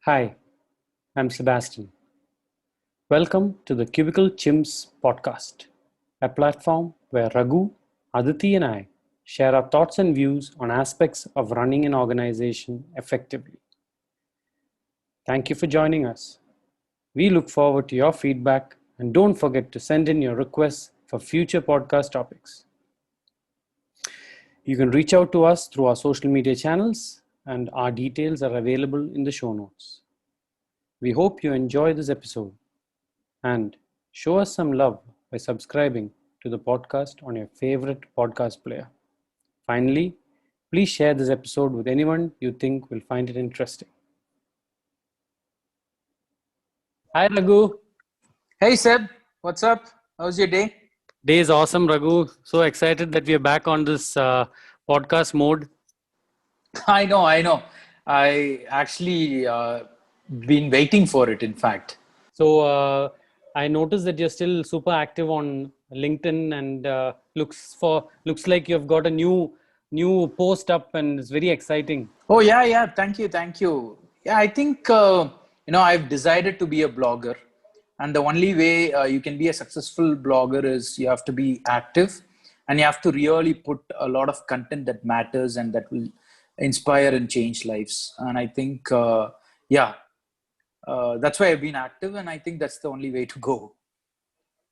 Hi, I'm Sebastian. Welcome to the Cubicle Chimps podcast, a platform where Raghu, Aditi, and I share our thoughts and views on aspects of running an organization effectively. Thank you for joining us. We look forward to your feedback and don't forget to send in your requests for future podcast topics. You can reach out to us through our social media channels, and our details are available in the show notes. We hope you enjoy this episode and show us some love by subscribing to the podcast on your favorite podcast player. Finally, please share this episode with anyone you think will find it interesting. Hi, Raghu. Hey Seb, what's up? How's your day? Day is awesome, Raghu. So excited that we are back on this podcast mode. I know. I actually been waiting for it, in fact. So I noticed that you're still super active on LinkedIn, and looks like you've got a new post up, and it's very exciting. Oh yeah. Thank you. Yeah, I think I've decided to be a blogger, and the only way you can be a successful blogger is you have to be active, and you have to really put a lot of content that matters and that will inspire and change lives. And I think yeah, that's why I've been active, and I think that's the only way to go.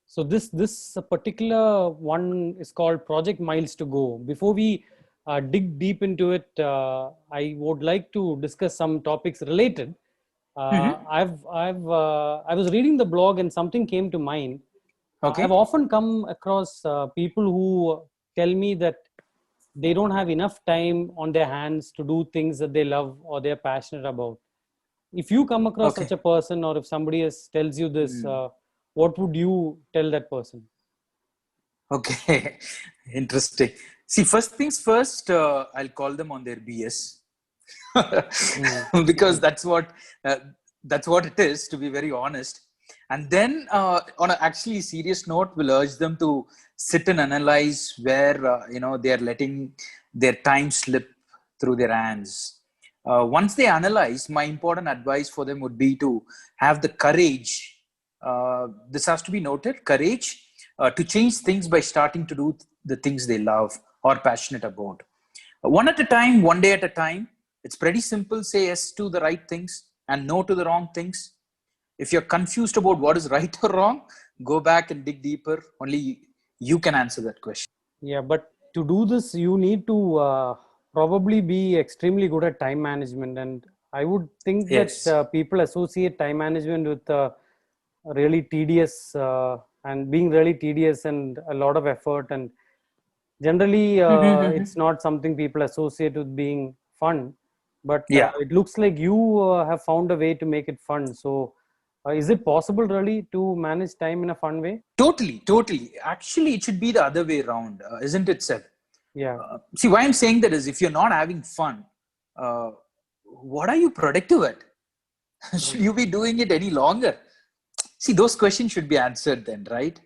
So this particular one is called Project Miles to Go. Before we dig deep into it, I would like to discuss some topics related. Hmm. I was reading the blog and something came to mind. I've Okay. often come across people who tell me that they don't have enough time on their hands to do things that they love or they're passionate about. If you come across such Okay. a person, or if somebody else tells you this, Hmm. what would you tell that person? Okay, interesting. See, first things first, I'll call them on their BS Mm. because uh, that's what it is, to be very honest. And then, on a actually serious note, we'll urge them to sit and analyze where they are letting their time slip through their hands. Once they analyze, my important advice for them would be to have the courage. This has to be noted: courage to change things by starting to do the things they love or passionate about. One at a time, one day at a time. It's pretty simple. Say yes to the right things and no to the wrong things. If you're confused about what is right or wrong, go back and dig deeper. Only you can answer that question. Yeah, but to do this, you need to probably be extremely good at time management. And I would think that Yes. people associate time management with really tedious and being really tedious and a lot of effort. And generally, it's not something people associate with being fun. But Yeah. it looks like you have found a way to make it fun. So, is it possible really to manage time in a fun way? Totally. Actually, it should be the other way around, isn't it, Seb? Yeah. See, why I'm saying that is if you're not having fun, uh, what are you productive at? Should you be doing it any longer? See, those questions should be answered then, right?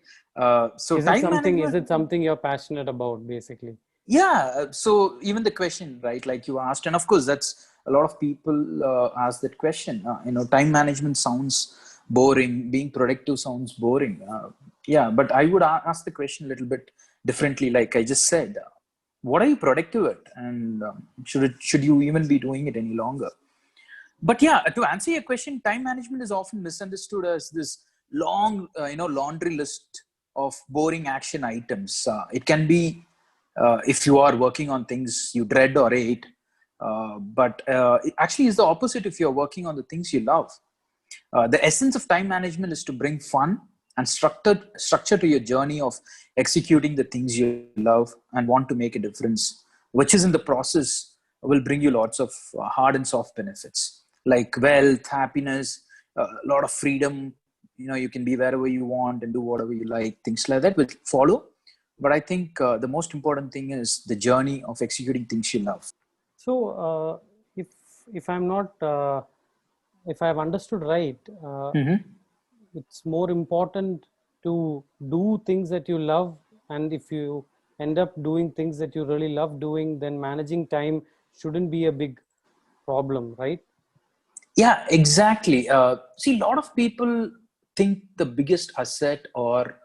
So time Is management, it something you're passionate about, basically? yeah. So even the question, right, like you asked, and of course that's a lot of people ask that question. Time management sounds boring. Being productive sounds boring. Yeah, but I would ask the question a little bit differently. Like I just said, what are you productive at, and should you even be doing it any longer? But yeah, to answer your question, time management is often misunderstood as this long laundry list of boring action items. It can be, if you are working on things you dread or hate, but it actually is the opposite if you're working on the things you love. The essence of time management is to bring fun and structure to your journey of executing the things you love and want to make a difference, which is in the process will bring you lots of hard and soft benefits like wealth, happiness, a lot of freedom. You can be wherever you want and do whatever you like. Things like that will follow. But I think the most important thing is the journey of executing things you love. So, if I'm not, if I've understood right, Mhm. it's more important to do things that you love, and if you end up doing things that you really love doing, then managing time shouldn't be a big problem, right? Yeah, exactly. See, a lot of people think the biggest asset or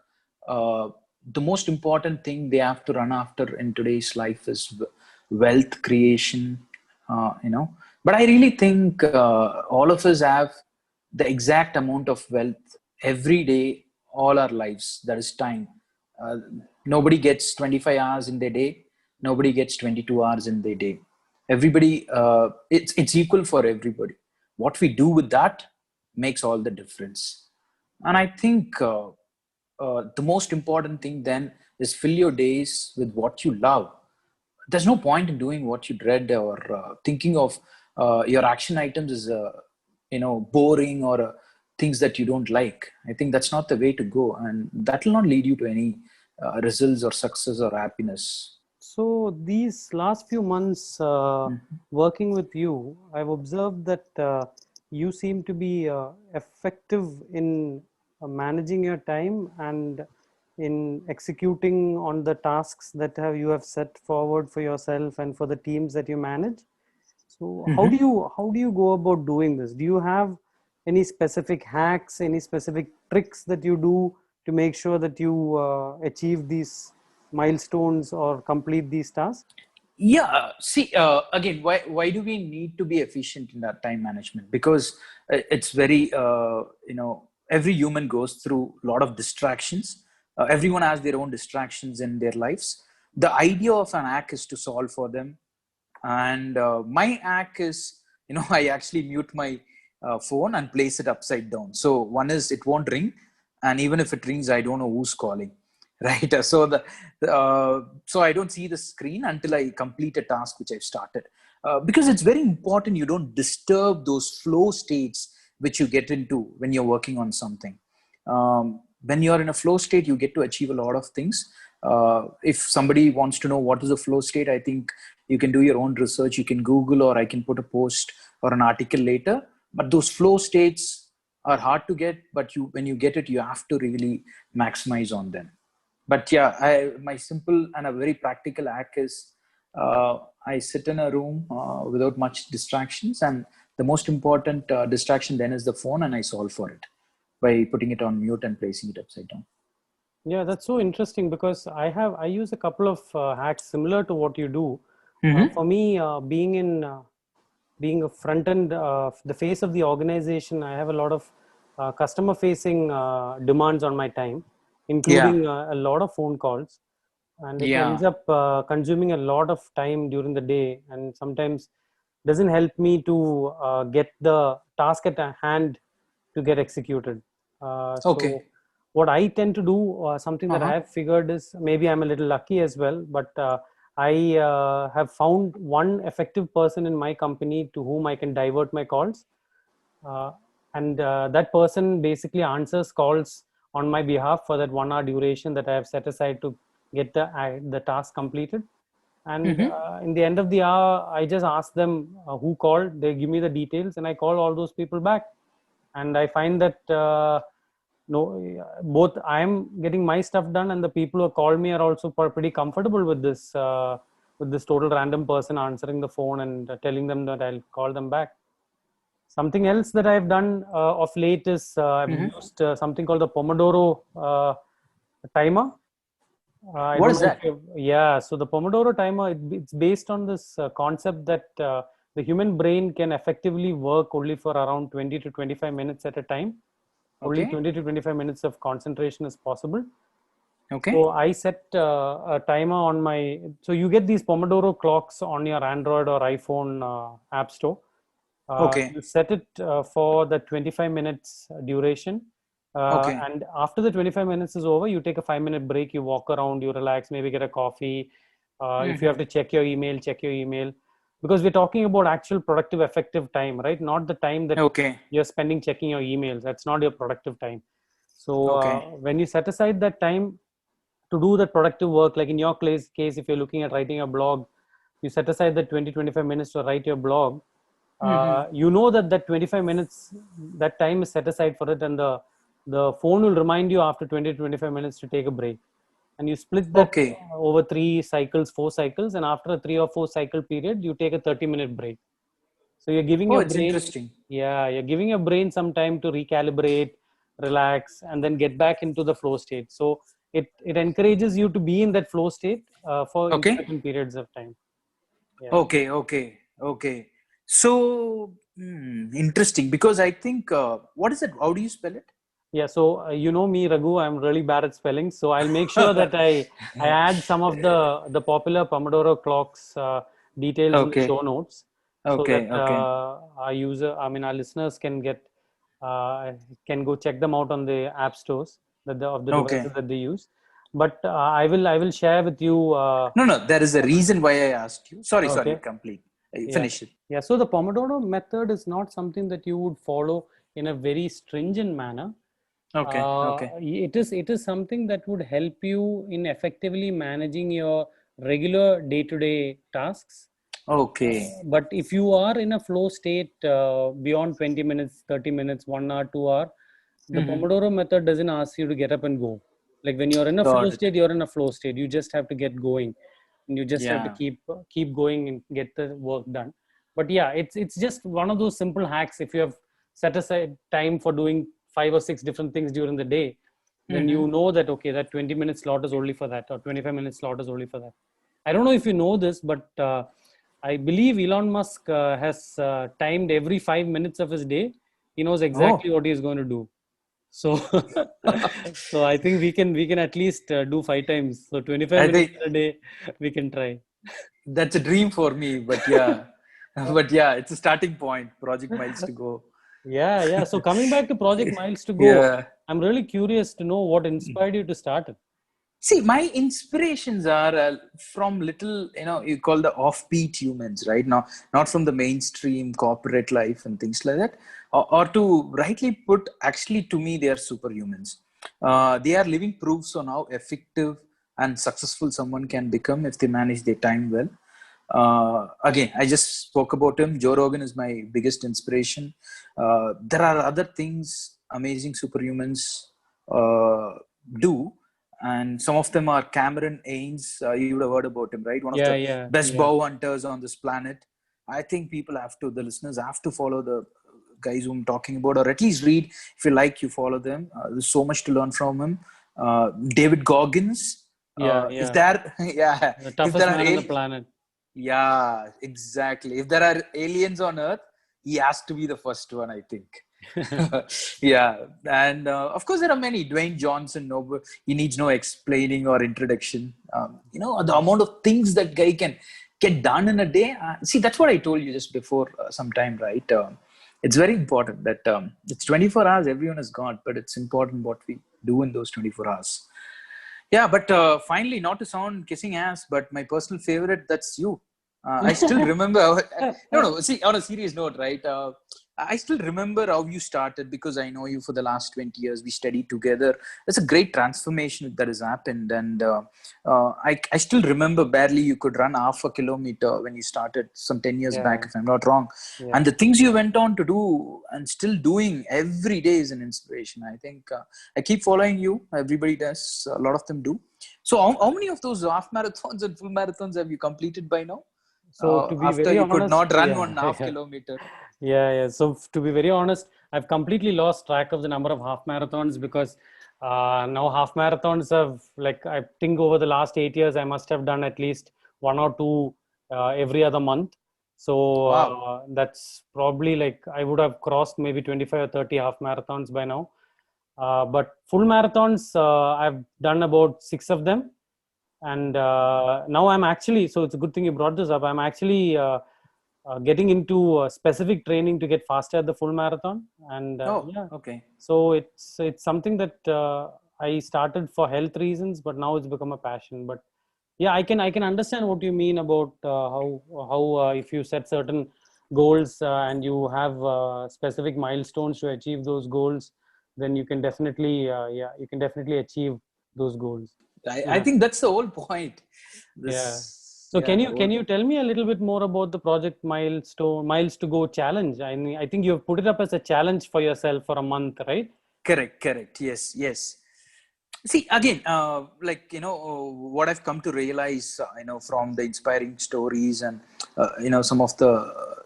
uh, the most important thing they have to run after in today's life is wealth creation, But I really think all of us have the exact amount of wealth every day, all our lives. That is time. Uh, Nobody gets 25 hours in their day. Nobody gets 22 hours in their day. Everybody, it's equal for everybody. What we do with that makes all the difference. And I think the most important thing then is fill your days with what you love. There's no point in doing what you dread or thinking of your action items as boring or things that you don't like. I think that's not the way to go, and that will not lead you to any results or success or happiness. So these last few months working with you, I've observed that you seem to be effective in managing your time and in executing on the tasks that you have set forward for yourself and for the teams that you manage. So Mhm. how do you go about doing this? Do you have any specific hacks, any specific tricks that you do to make sure that you achieve these milestones or complete these tasks? Yeah, see, again, why do we need to be efficient in that time management? Because it's very, every human goes through a lot of distractions. Everyone has their own distractions in their lives. The idea of an act is to solve for them. And my act is, I actually mute my phone and place it upside down. So one is it won't ring, and even if it rings, I don't know who's calling. Right. So I don't see the screen until I complete a task which I've started, because it's very important you don't disturb those flow states which you get into when you're working on something. When you're in a flow state, you get to achieve a lot of things. If somebody wants to know what is a flow state, I think you can do your own research. You can Google, or I can put a post or an article later. But those flow states are hard to get, but when you get it, you have to really maximize on them. But yeah, my simple and a very practical hack is I sit in a room without much distractions, and the most important distraction then is the phone, and I solve for it by putting it on mute and placing it upside down. Yeah, that's so interesting because I use a couple of hacks similar to what you do. Mm-hmm. For me, being a front end, the face of the organization, I have a lot of customer facing demands on my time, Yeah, including a lot of phone calls, and it ends yeah. up consuming a lot of time during the day, and sometimes doesn't help me to get the task at hand to get executed. So Okay. what I tend to do, something that I Uh-huh. have figured is, maybe I'm a little lucky as well, but I have found one effective person in my company to whom I can divert my calls. Uh, and that person basically answers calls on my behalf for that 1 hour duration that I have set aside to get the task completed. And Mm-hmm. in the end of the hour, I just ask them who called. They give me the details, and I call all those people back. And I find that no, both I am getting my stuff done, and the people who call me are also pretty comfortable with this total random person answering the phone and telling them that I'll call them back. Something else that I've done of late is I've Mm-hmm. used something called the Pomodoro timer. I What don't is know if that? you, yeah. So the Pomodoro timer, it's based on this concept that the human brain can effectively work only for around 20 to 25 minutes at a time. Only Okay. 20 to 25 minutes of concentration is possible. Okay. So I set a timer on my. So you get these Pomodoro clocks on your Android or iPhone app store. Okay. You set it for the 25 minutes duration. Okay. And after the 25 minutes is over, you take a 5 minute break, you walk around, you relax, maybe get a coffee. If you have Mm-hmm. to check your email. Because we're talking about actual productive, effective time, right? Not the time that Okay. you're spending checking your emails. That's not your productive time. So Okay. when you set aside that time to do that productive work, like in your case, if you're looking at writing a blog, you set aside the 20-25 minutes to write your blog. Mm-hmm. You know that 25 minutes, that time is set aside for it, and the phone will remind you after 20 to 25 minutes to take a break. And you split that Okay. over 3 cycles, 4 cycles, and after a 3 or 4 cycle period, you take a 30-minute break. So you're giving Oh, your it's brain, interesting. yeah, you're giving your brain some time to recalibrate, relax, and then get back into the flow state. So it encourages you to be in that flow state for in Okay. certain periods of time. Yeah. Okay. So, interesting, because I think, what is it? How do you spell it? Yeah, so you know me, Raghu. I'm really bad at spelling, so I'll make sure that I add some of the popular Pomodoro clocks details in the Okay. show notes, so that Okay. our listeners uh, can go check them out on the app stores of the devices Okay. that they use. But I will share with you. No, there is a reason why I asked you. Sorry, Okay. complete. Yeah. Finish it. Yeah. So the Pomodoro method is not something that you would follow in a very stringent manner. Okay. It is something that would help you in effectively managing your regular day-to-day tasks. Okay. But if you are in a flow state beyond 20 minutes, 30 minutes, 1 hour, 2 hour, the Mm-hmm. Pomodoro method doesn't ask you to get up and go. Like when you're in a flow Got it. state, you're in a flow state. You just have to get going, and you just have to Yeah. keep going and get the work done. But yeah, it's just one of those simple hacks. If you have set aside time for doing 5 or 6 different things during the day, then Mm-hmm. you know that okay, that 20-minute slot is only for that, or 25-minute slot is only for that. I don't know if you know this, but I believe Elon Musk has timed every 5 minutes of his day. He knows exactly Oh, what he is going to do. So, so I think we can at least do 5 times. So 25 I minutes think a day we can try. that's a dream for me, but yeah. But yeah, it's a starting point. Project miles to go. Yeah, yeah. So coming back to Project Miles to Go, Yeah. I'm really curious to know what inspired you to start it. See, my inspirations are from little, you call the offbeat humans, right? Now, not from the mainstream corporate life and things like that. Or to rightly put, actually, to me, they are superhumans. They are living proofs on how effective and successful someone can become if they manage their time well. Again, I just spoke about him. Joe Rogan is my biggest inspiration. There are other things amazing superhumans do, and some of them are Cameron Hanes. You would have heard about him, right? One of Yeah, the yeah, best yeah. bow hunters on this planet. I think the listeners have to follow the guys who I'm talking about, or at least read. If you like, you follow them. There's so much to learn from him. David Goggins. Yeah, If yeah. there, yeah, The if toughest there are man on the planet. yeah, exactly. If there are aliens on Earth, he has to be the first one, I think. Yeah, and of course there are many. Dwayne Johnson, no, he needs no explaining or introduction. The amount of things that guy can get done in a day. See, that's what I told you just before some time, right? It's very important that it's 24 hours. Everyone is gone, but it's important what we do in those 24 hours. Yeah, but finally, not to sound kissing ass, but my personal favorite, that's you. I still remember. No. See, on a serious note, right? I still remember how you started because I know you for the last 20 years. We studied together. That's a great transformation that has happened. And I still remember barely you could run half a kilometer when you started some 10 years back, Yeah, if I'm not wrong. yeah. And the things you went on to do and still doing every day is an inspiration. I think I keep following you. Everybody does. A lot of them do. So, how many of those half marathons and full marathons have you completed by now? So to be After very you could honest, not run yeah, 1.5 kilometer. yeah. So to be very honest, I've completely lost track of the number of half marathons because now half marathons have, like, I think over the last 8 years, I must have done at least one or two every other month. So Wow. that's probably, like, I would have crossed maybe 25 or 30 half marathons by now. But full marathons, I've done about 6 of them. And now I'm actually, so it's a good thing you brought this up. I'm actually getting into specific training to get faster at the full marathon. And Oh, yeah, okay. so it's something that I started for health reasons, but now it's become a passion. But yeah, I can understand what you mean about how if you set certain goals and you have specific milestones to achieve those goals, then you can definitely you can definitely achieve those goals. I Yeah. think that's the whole point. Yeah. This, So yeah, can the you whole can you tell me a little bit more about the project milestone miles to go challenge? I mean, I think you've put it up as a challenge for yourself for a month, right? correct. Yes. See, again, what I've come to realize, from the inspiring stories and some of the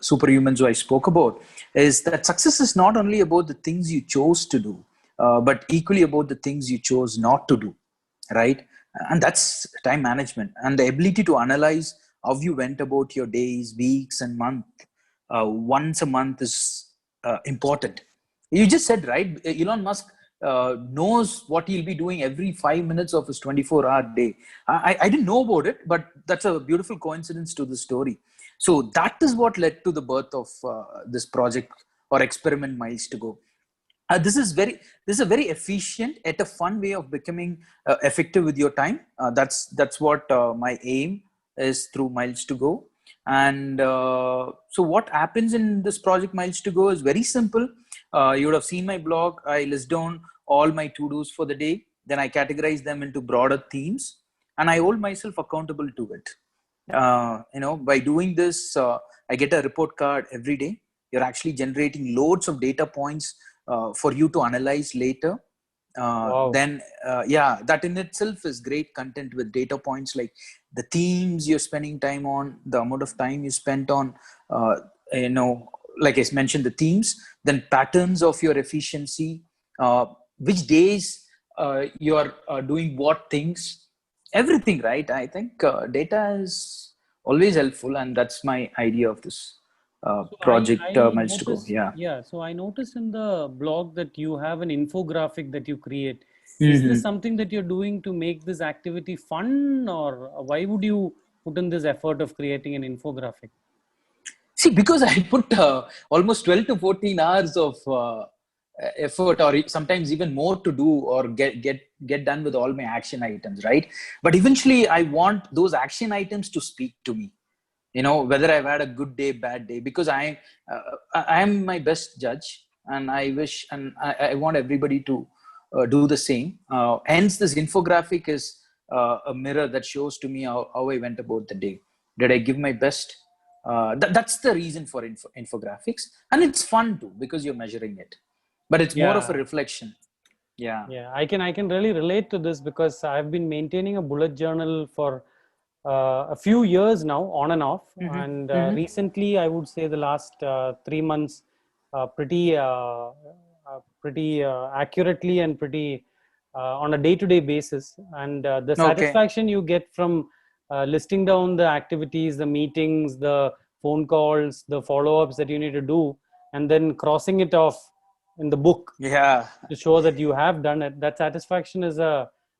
superhumans who I spoke about, is that success is not only about the things you chose to do, but equally about the things you chose not to do, right? And that's time management and the ability to analyze how you went about your days, weeks, and month. Once a month is important. You just said, right? Elon Musk knows what he'll be doing every 5 minutes of his 24-hour day. I didn't know about it, but that's a beautiful coincidence to the story. So that is what led to the birth of this project or experiment Miles to Go. This is a very efficient yet a fun way of becoming effective with your time. That's what my aim is through Miles to Go. And so what happens in this project Miles to Go is very simple. You would have seen my blog. I list down all my to-dos for the day. Then I categorize them into broader themes, and I hold myself accountable to it. By doing this, I get a report card every day. You're actually generating loads of data points for you to analyze later. Wow. Then that in itself is great content with data points like the themes you're spending time on, the amount of time you spent on, like I mentioned, the themes, then patterns of your efficiency, which days you're doing what things, everything, right? I think data is always helpful, and that's my idea of this So project I Miles to Go. noticed, yeah. So I noticed in the blog that you have an infographic that you create. Is this something that you're doing to make this activity fun, or why would you put in this effort of creating an infographic? See, because I put almost 12 to 14 hours of effort, or sometimes even more, to do or get done with all my action items, right? But eventually, I want those action items to speak to me. Whether I've had a good day, bad day, because I am my best judge, and I wish and I want everybody to do the same. Hence, this infographic is a mirror that shows to me how I went about the day. Did I give my best? That's the reason for infographics, and it's fun too because you're measuring it, but it's more of a Yeah. reflection. Yeah. Yeah, I can really relate to this because I've been maintaining a bullet journal for a few years now, on and off. And recently, I would say the last 3 months, pretty accurately and pretty on a day-to-day basis. And the Okay. satisfaction you get from listing down the activities, the meetings, the phone calls, the follow-ups that you need to do, and then crossing it off in the book Yeah. to show that you have done it, that satisfaction is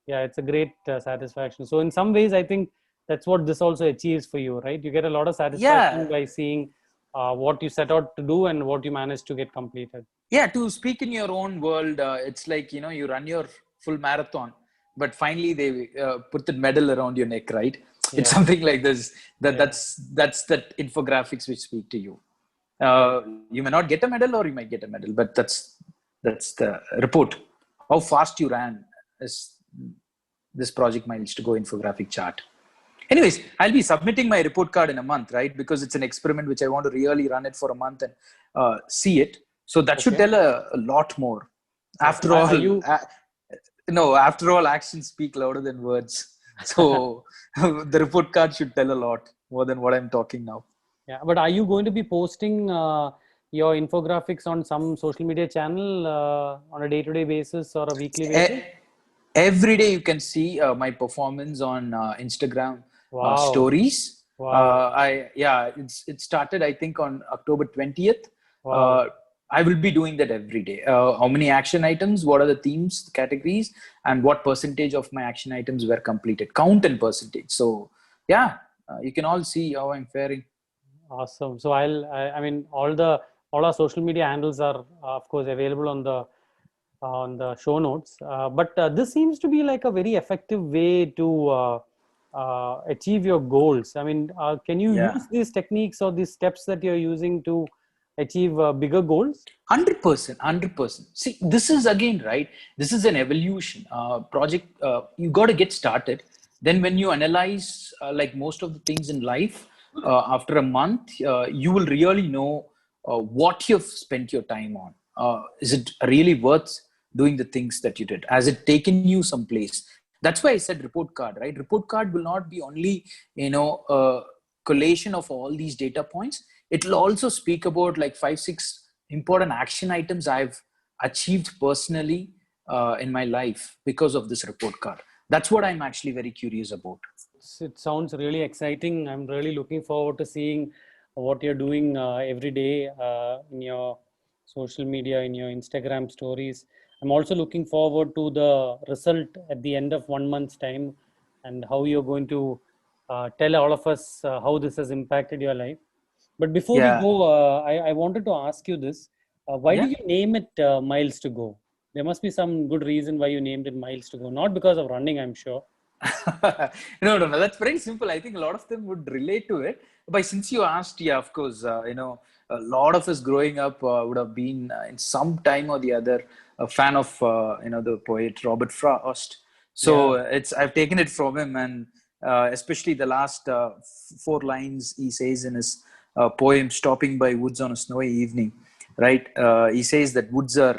it's a great satisfaction. So in some ways I think that's what this also achieves for you, right? You get a lot of satisfaction Yeah. by seeing what you set out to do and what you managed to get completed. Yeah, to speak in your own world, it's like, you run your full marathon, but finally they put the medal around your neck, right? It's Yeah, something like this. yeah, That's that infographics which speak to you. You may not get a medal, or you might get a medal, but that's the report. How fast you ran is this project Miles to Go infographic chart. Anyways, I'll be submitting my report card in a month, right? Because it's an experiment which I want to really run it for a month and see it. So that should okay. tell a lot more. Yeah. So After are all, you after all, actions speak louder than words. So the report card should tell a lot more than what I'm talking now. yeah, but are you going to be posting your infographics on some social media channel on a day-to-day basis or a weekly basis? Every day you can see my performance on Instagram Wow. stories. Wow. It started, I think, on October 20th. Wow. I will be doing that every day. How many action items, what are the themes, categories, and what percentage of my action items were completed, count and percentage. So you can all see how I'm faring. Awesome. So I mean, all our social media handles are, of course, available on the show notes. But this seems to be like a very effective way to achieve your goals. I mean, can you Yeah. use these techniques or these steps that you're using to achieve bigger goals? 100%, 100%. See, this is again, right? This is an evolution project. You got to get started. Then, when you analyze, like most of the things in life, after a month, you will really know what you've spent your time on. Is it really worth doing the things that you did? Has it taken you someplace? That's why I said report card, right? Report card will not be only, collation of all these data points. it'll also speak about like 5-6 important action items I've achieved personally in my life because of this report card. That's what I'm actually very curious about. It sounds really exciting. I'm really looking forward to seeing what you're doing every day in your social media, in your Instagram stories. I'm also looking forward to the result at the end of 1 month's time and how you're going to tell all of us how this has impacted your life. But before we Yeah. go, I wanted to ask you this. Why do Yeah. you name it Miles to Go? There must be some good reason why you named it Miles to Go. Not because of running, I'm sure. No. That's very simple. I think a lot of them would relate to it. But since you asked, yeah, of course, a lot of us growing up would have been in some time or the other a fan of, the poet Robert Frost. So Yeah. I've taken it from him, and especially the last 4 lines he says in his poem, "Stopping by woods on a snowy evening." Right? He says that woods are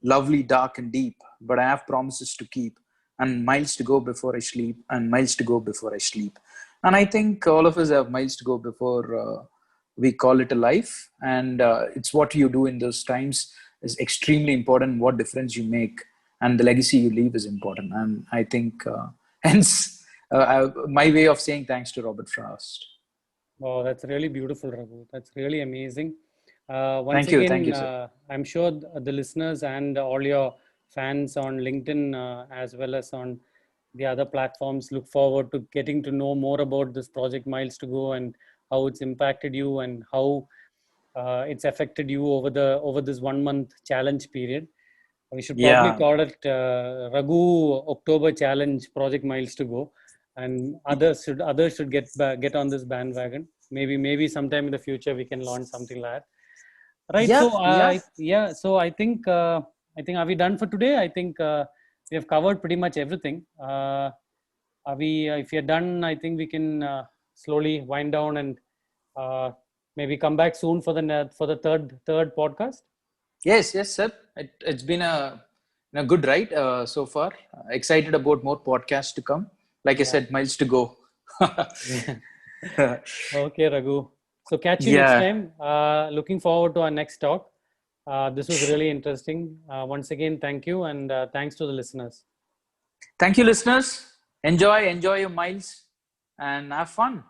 lovely, dark, and deep, but I have promises to keep, and miles to go before I sleep, and miles to go before I sleep. And I think all of us have miles to go before we call it a life. And it's what you do in those times is extremely important. What difference you make and the legacy you leave is important. And I think, hence, my way of saying thanks to Robert Frost. Wow, that's really beautiful, Raghu. That's really amazing. Once Thank again, you, sir. I'm sure the listeners and all your fans on LinkedIn, as well as on the other platforms, look forward to getting to know more about this project Miles to Go and how it's impacted you and how it's affected you over this 1 month challenge period. We should probably Yeah. call it Raghu October Challenge Project Miles to Go, and others should get on this bandwagon. Maybe sometime in the future we can launch something like that. Right. Yeah. So Yeah. yeah. So I think are we done for today? I think we have covered pretty much everything. Are we? If you're done, I think we can slowly wind down and uh, maybe come back soon for the third podcast. Yes, sir. It's been a good ride so far. Excited about more podcasts to come. Like I Yeah. said, miles to go. Okay, Raghu. So catch you next Yeah. time. Looking forward to our next talk. This was really interesting. Once again, thank you, and thanks to the listeners. Thank you, listeners. Enjoy your miles and have fun.